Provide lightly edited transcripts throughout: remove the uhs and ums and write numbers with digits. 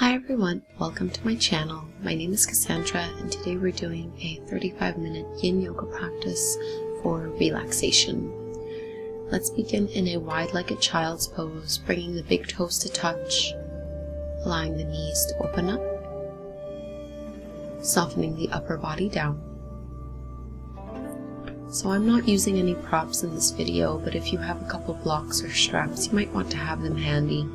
Hi everyone, welcome to my channel. My name is Kassandra and today we're doing a 35-minute Yin Yoga practice for relaxation. Let's begin in a wide-legged child's pose, bringing the big toes to touch, allowing the knees to open up, softening the upper body down. So I'm not using any props in this video, but if you have a couple blocks or straps, you might want to have them handy.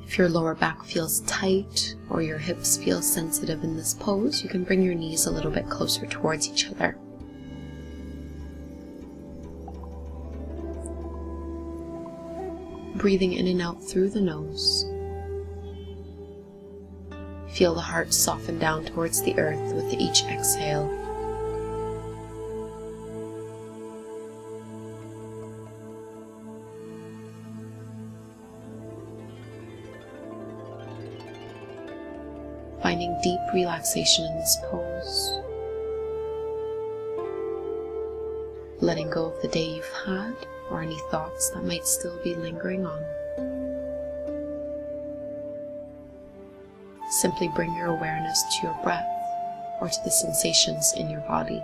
If your lower back feels tight or your hips feel sensitive in this pose, you can bring your knees a little bit closer towards each other. Breathing in and out through the nose. Feel the heart soften down towards the earth with each exhale. Finding deep relaxation in this pose. Letting go of the day you've had or any thoughts that might still be lingering on. Simply bring your awareness to your breath or to the sensations in your body.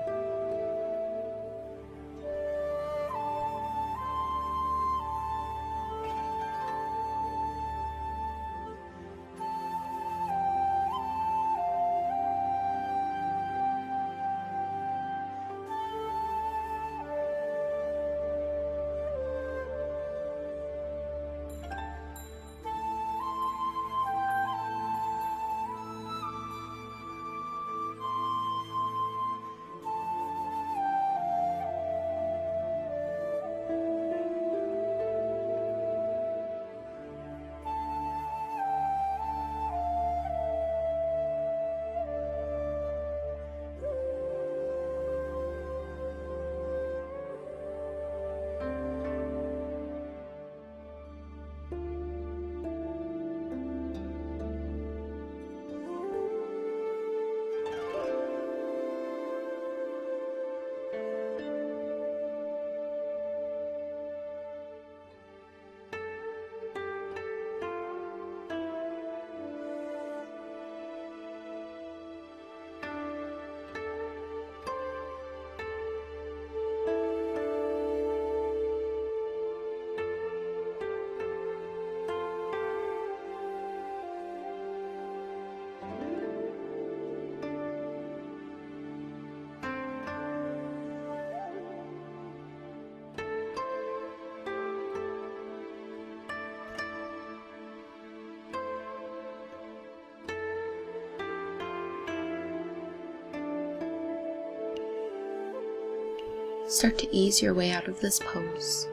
Start to ease your way out of this pose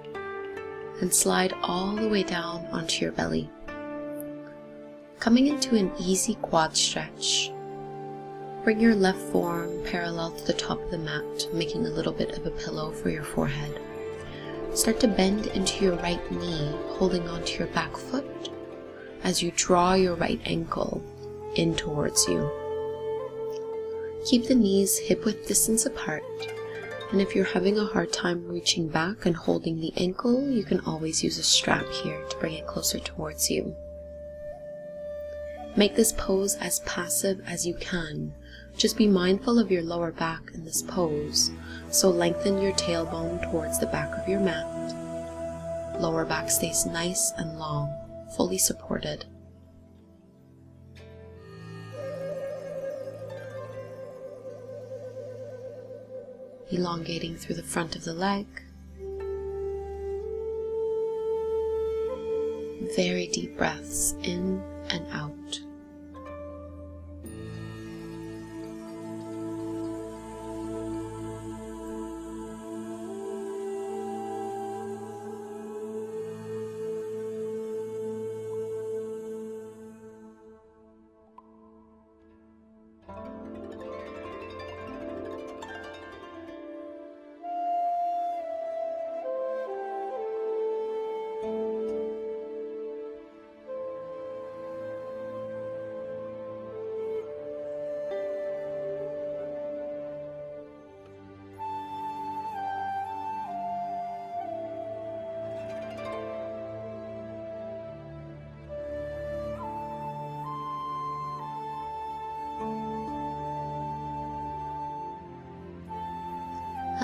and slide all the way down onto your belly. Coming into an easy quad stretch, bring your left forearm parallel to the top of the mat, making a little bit of a pillow for your forehead. Start to bend into your right knee, holding onto your back foot as you draw your right ankle in towards you. Keep the knees hip-width distance apart. And if you're having a hard time reaching back and holding the ankle, you can always use a strap here to bring it closer towards you. Make this pose as passive as you can. Just be mindful of your lower back in this pose, so lengthen your tailbone towards the back of your mat. Lower back stays nice and long, fully supported. Elongating through the front of the leg. Very deep breaths in and out.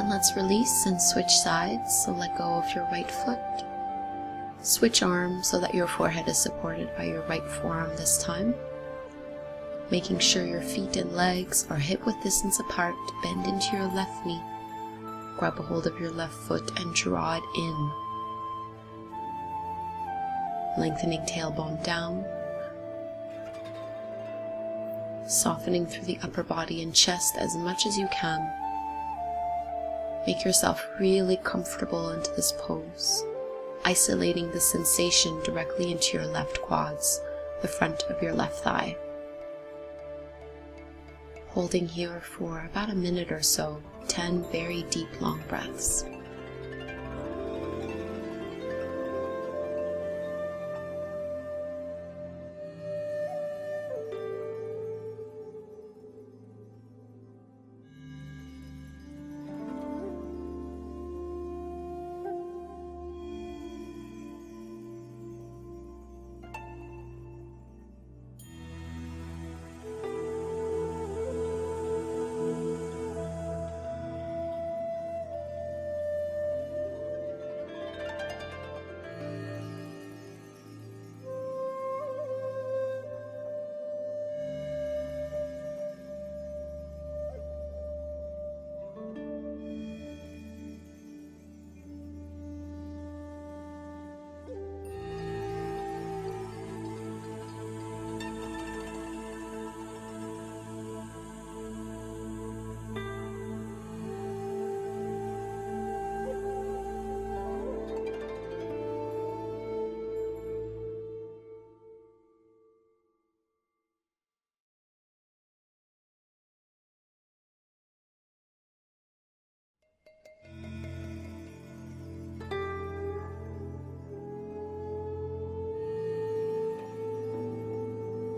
let's release and switch sides, so let go of your right foot. Switch arms so that your forehead is supported by your right forearm this time. Making sure your feet and legs are hip-width distance apart, bend into your left knee. Grab a hold of your left foot and draw it in. Lengthening tailbone down. Softening through the upper body and chest as much as you can. Make yourself really comfortable into this pose, isolating the sensation directly into your left quads, the front of your left thigh. Holding here for about a minute or so, 10 very deep, long breaths.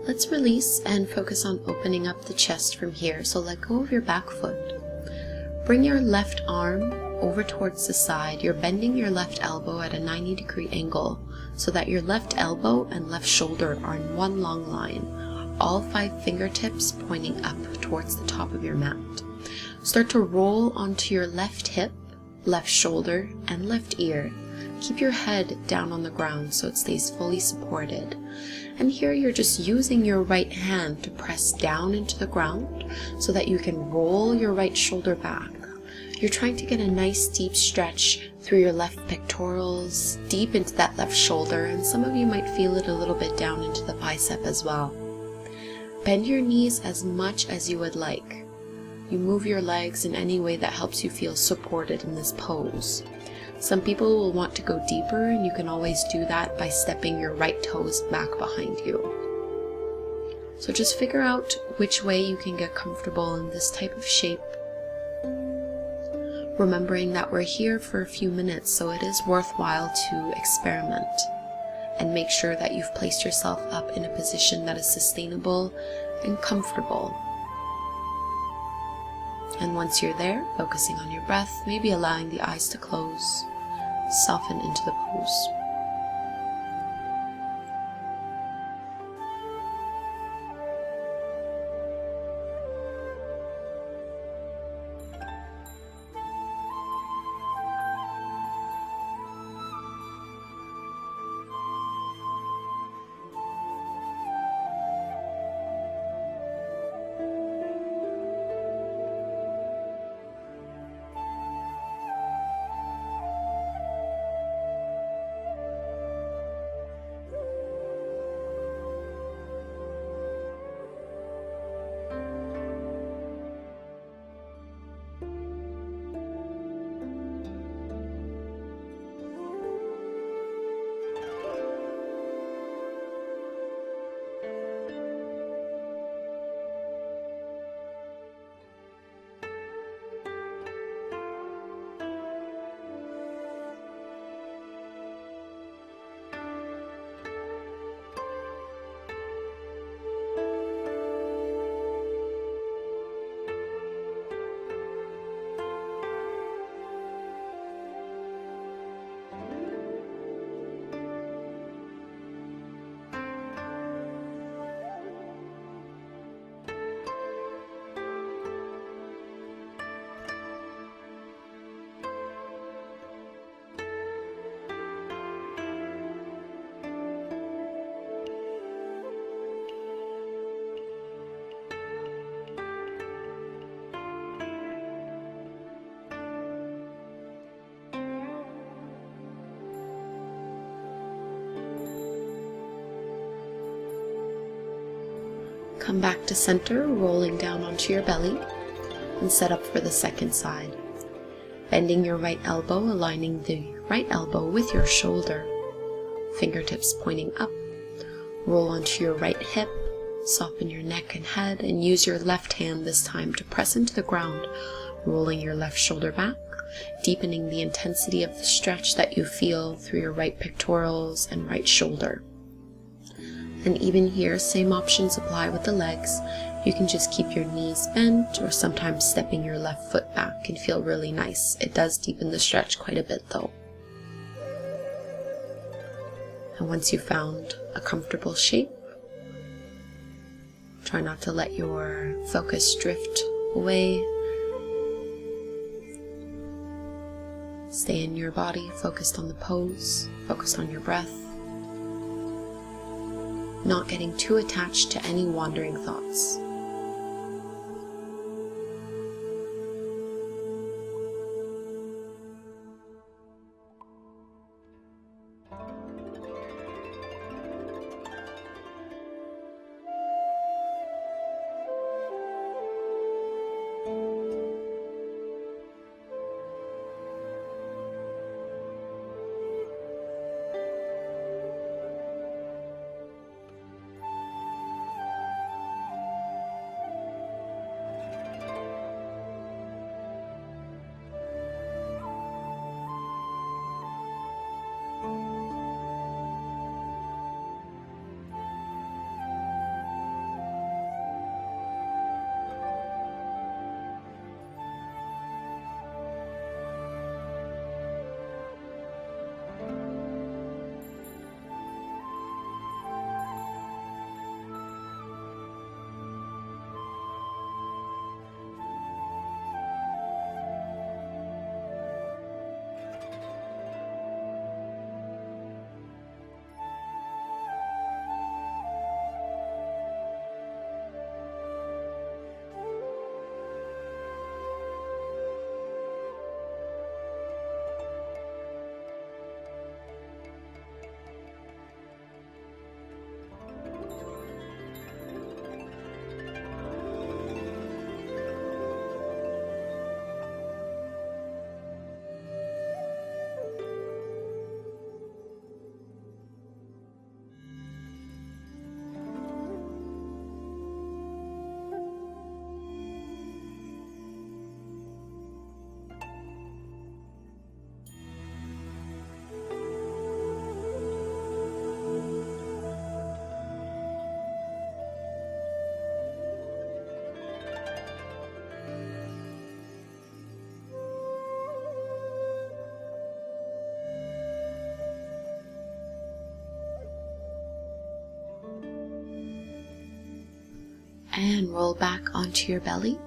Let's release and focus on opening up the chest from here, so let go of your back foot. Bring your left arm over towards the side. You're bending your left elbow at a 90-degree angle so that your left elbow and left shoulder are in one long line, all 5 fingertips pointing up towards the top of your mat. Start to roll onto your left hip, left shoulder, and left ear. Keep your head down on the ground so it stays fully supported. And here you're just using your right hand to press down into the ground so that you can roll your right shoulder back. You're trying to get a nice deep stretch through your left pectorals, deep into that left shoulder, and some of you might feel it a little bit down into the bicep as well. Bend your knees as much as you would like. You move your legs in any way that helps you feel supported in this pose. Some people will want to go deeper, and you can always do that by stepping your right toes back behind you. So just figure out which way you can get comfortable in this type of shape. Remembering that we're here for a few minutes, so it is worthwhile to experiment and make sure that you've placed yourself up in a position that is sustainable and comfortable. And once you're there, focusing on your breath, maybe allowing the eyes to close. Soften into the pose. Come back to center, rolling down onto your belly, and set up for the second side. Bending your right elbow, aligning the right elbow with your shoulder. Fingertips pointing up. Roll onto your right hip, soften your neck and head, and use your left hand this time to press into the ground, rolling your left shoulder back, deepening the intensity of the stretch that you feel through your right pectorals and right shoulder. And even here, same options apply with the legs. You can just keep your knees bent, or sometimes stepping your left foot back can feel really nice. It does deepen the stretch quite a bit though. And once you've found a comfortable shape, try not to let your focus drift away. Stay in your body, focused on the pose, focused on your breath, not getting too attached to any wandering thoughts. And roll back onto your belly.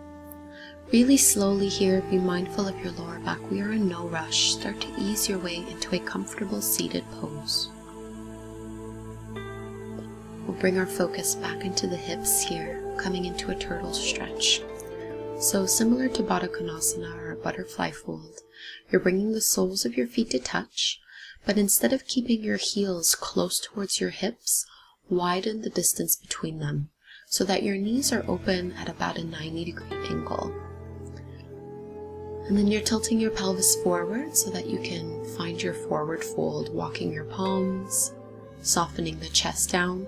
Really slowly here, be mindful of your lower back. We are in no rush. Start to ease your way into a comfortable seated pose. We'll bring our focus back into the hips here, coming into a turtle stretch. So similar to Baddha Konasana or a butterfly fold, you're bringing the soles of your feet to touch, but instead of keeping your heels close towards your hips, widen the distance between them, so that your knees are open at about a 90-degree angle. And then you're tilting your pelvis forward so that you can find your forward fold, walking your palms, softening the chest down.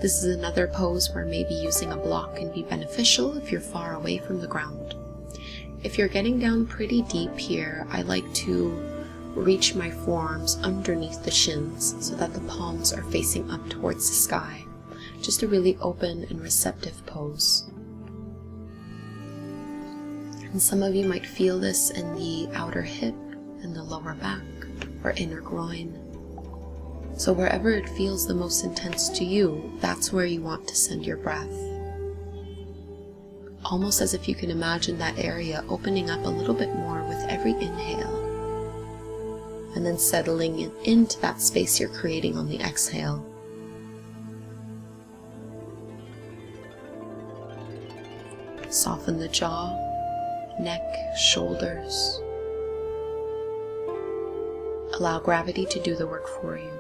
This is another pose where maybe using a block can be beneficial if you're far away from the ground. If you're getting down pretty deep here, I like to reach my forearms underneath the shins so that the palms are facing up towards the sky. Just a really open and receptive pose. And some of you might feel this in the outer hip, in the lower back, or inner groin. So wherever it feels the most intense to you, that's where you want to send your breath. Almost as if you can imagine that area opening up a little bit more with every inhale, and then settling into that space you're creating on the exhale. Soften the jaw, neck, shoulders. Allow gravity to do the work for you.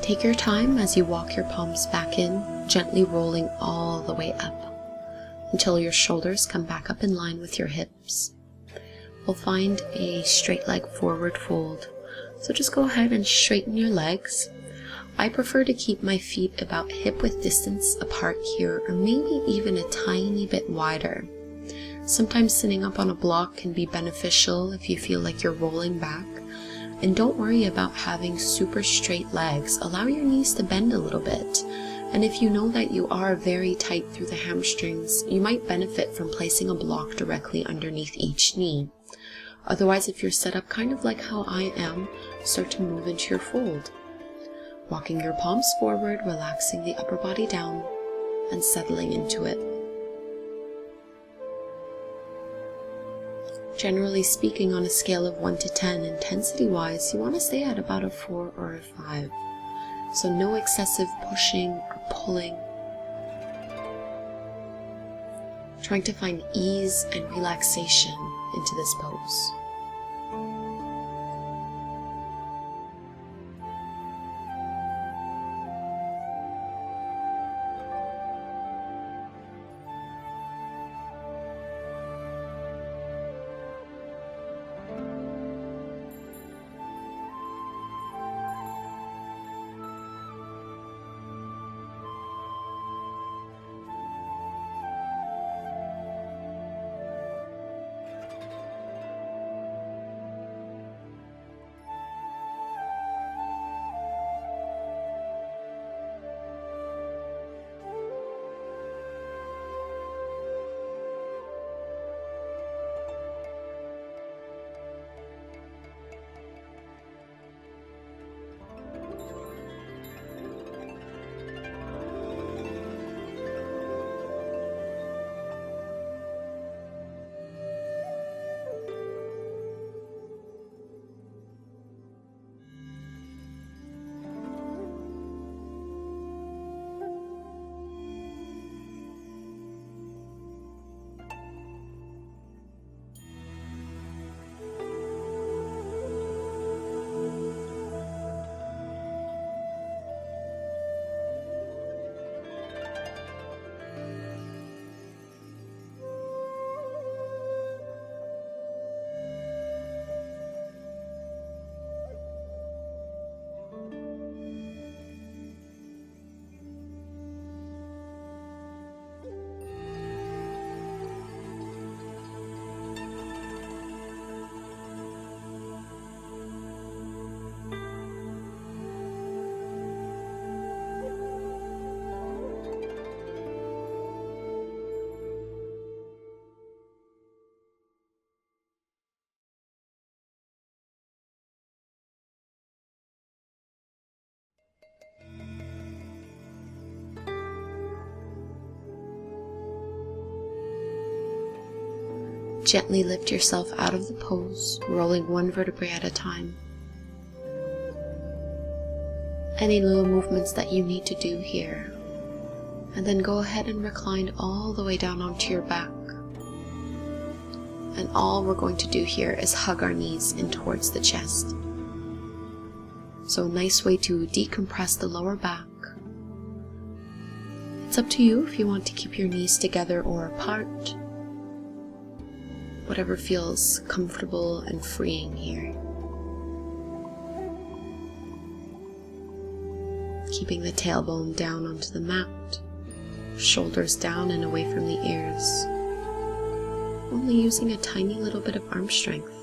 Take your time as you walk your palms back in, gently rolling all the way up until your shoulders come back up in line with your hips. We'll find a straight leg forward fold, so just go ahead and straighten your legs. I prefer to keep my feet about hip-width distance apart here, or maybe even a tiny bit wider. Sometimes sitting up on a block can be beneficial if you feel like you're rolling back. And don't worry about having super straight legs. Allow your knees to bend a little bit. And if you know that you are very tight through the hamstrings, you might benefit from placing a block directly underneath each knee. Otherwise, if you're set up kind of like how I am, start to move into your fold. Walking your palms forward, relaxing the upper body down, and settling into it. Generally speaking, on a scale of 1 to 10, intensity-wise, you want to stay at about a 4 or a 5. So no excessive pushing or pulling. Trying to find ease and relaxation into this pose. Gently lift yourself out of the pose, rolling one vertebrae at a time. Any little movements that you need to do here. And then go ahead and recline all the way down onto your back. And all we're going to do here is hug our knees in towards the chest. So a nice way to decompress the lower back. It's up to you if you want to keep your knees together or apart. Whatever feels comfortable and freeing here. Keeping the tailbone down onto the mat, shoulders down and away from the ears. Only using a tiny little bit of arm strength.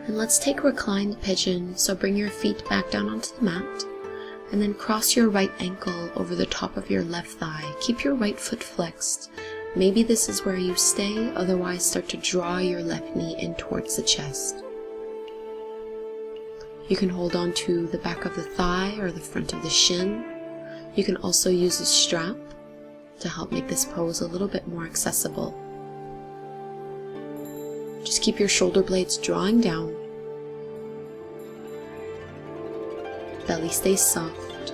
And let's take reclined pigeon, so bring your feet back down onto the mat, and then cross your right ankle over the top of your left thigh. Keep your right foot flexed. Maybe this is where you stay, otherwise start to draw your left knee in towards the chest. You can hold on to the back of the thigh or the front of the shin. You can also use a strap to help make this pose a little bit more accessible. Just keep your shoulder blades drawing down. Belly stays soft.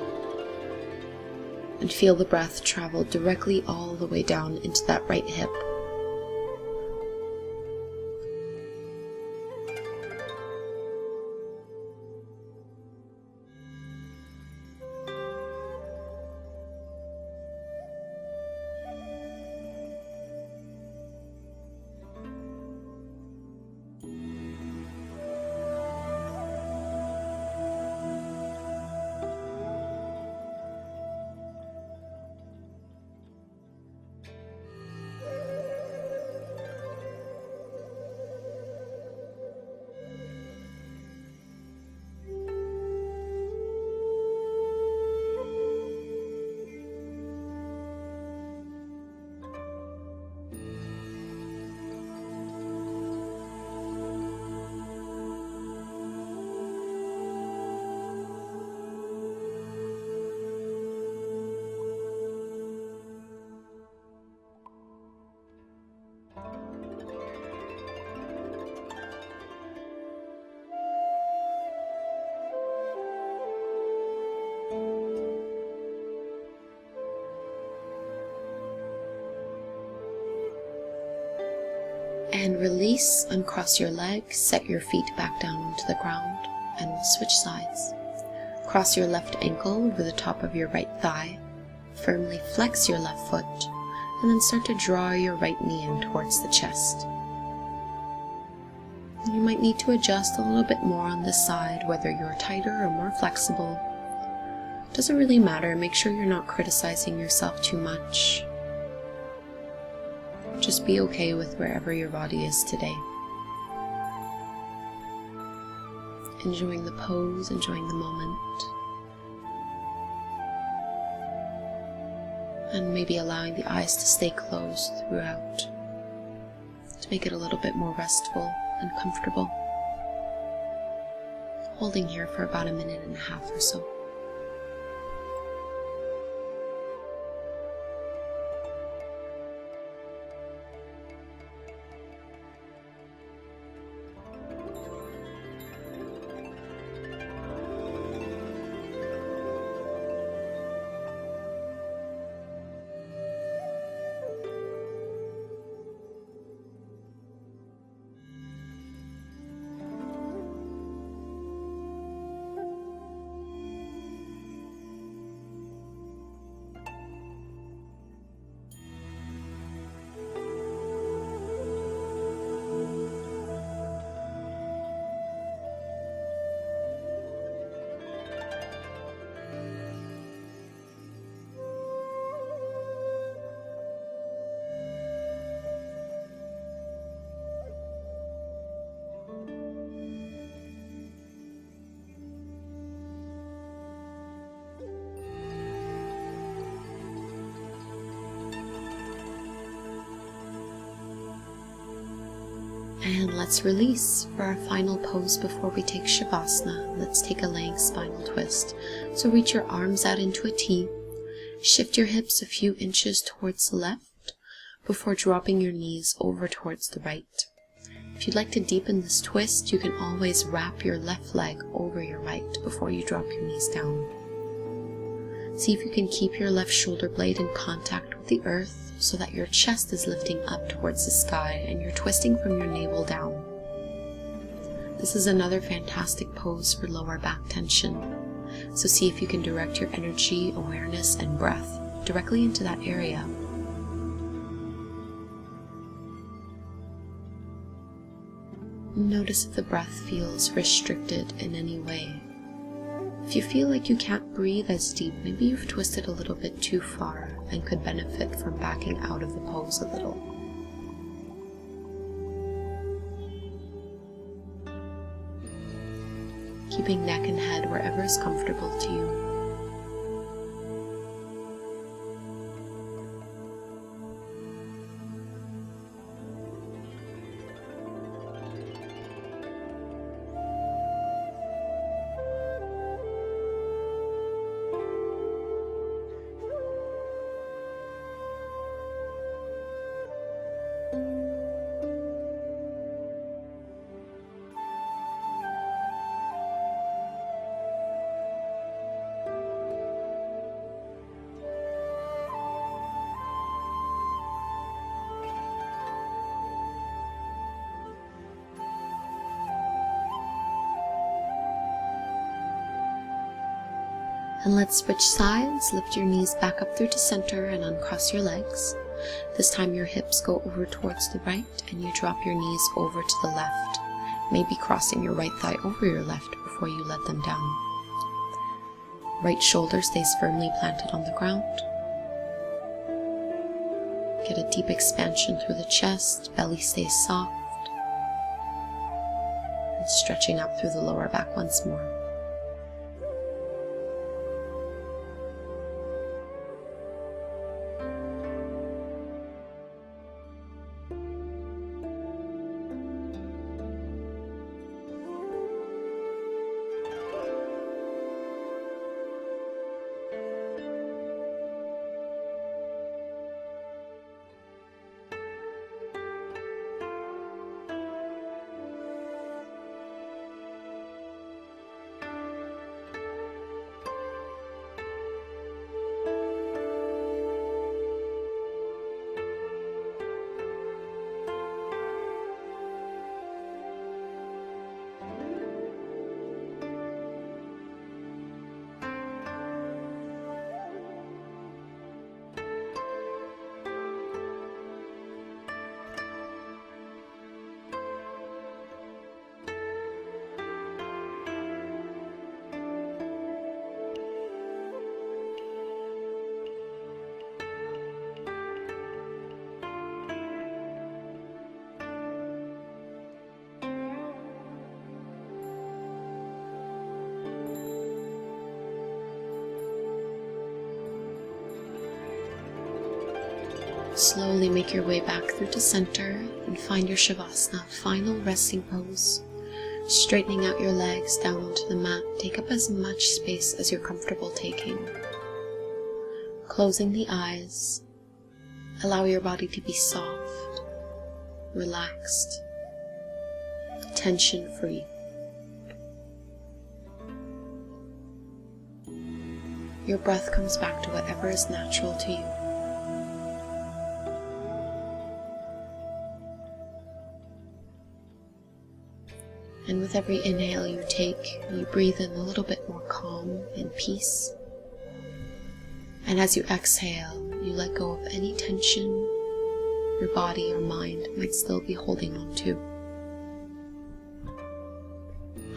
And feel the breath travel directly all the way down into that right hip. And release, uncross your legs, set your feet back down onto the ground, and we'll switch sides. Cross your left ankle over the top of your right thigh, firmly flex your left foot, and then start to draw your right knee in towards the chest. You might need to adjust a little bit more on this side, whether you're tighter or more flexible. Doesn't really matter, make sure you're not criticizing yourself too much. Just be okay with wherever your body is today. Enjoying the pose, enjoying the moment. And maybe allowing the eyes to stay closed throughout to make it a little bit more restful and comfortable. Holding here for about 1.5 minutes or so. And let's release for our final pose before we take Shavasana. Let's take a laying spinal twist. So reach your arms out into a T. Shift your hips a few inches towards the left before dropping your knees over towards the right. If you'd like to deepen this twist, you can always wrap your left leg over your right before you drop your knees down. See if you can keep your left shoulder blade in contact with the earth so that your chest is lifting up towards the sky and you're twisting from your navel down. This is another fantastic pose for lower back tension. So see if you can direct your energy, awareness, and breath directly into that area. Notice if the breath feels restricted in any way. If you feel like you can't breathe as deep, maybe you've twisted a little bit too far and could benefit from backing out of the pose a little. keeping neck and head wherever is comfortable to you. And let's switch sides. Lift your knees back up through to center and uncross your legs. This time your hips go over towards the right and you drop your knees over to the left, maybe crossing your right thigh over your left before you let them down. Right shoulder stays firmly planted on the ground. Get a deep expansion through the chest, belly stays soft, and stretching up through the lower back once more. Slowly make your way back through to center and find your Savasana, final resting pose. Straightening out your legs down onto the mat, take up as much space as you're comfortable taking. Closing the eyes, allow your body to be soft, relaxed, tension-free. Your breath comes back to whatever is natural to you. And with every inhale you take, you breathe in a little bit more calm and peace. And as you exhale, you let go of any tension your body or mind might still be holding on to.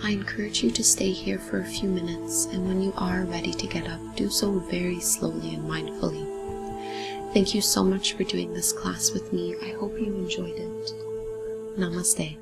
I encourage you to stay here for a few minutes, and when you are ready to get up, do so very slowly and mindfully. Thank you so much for doing this class with me. I hope you enjoyed it. Namaste.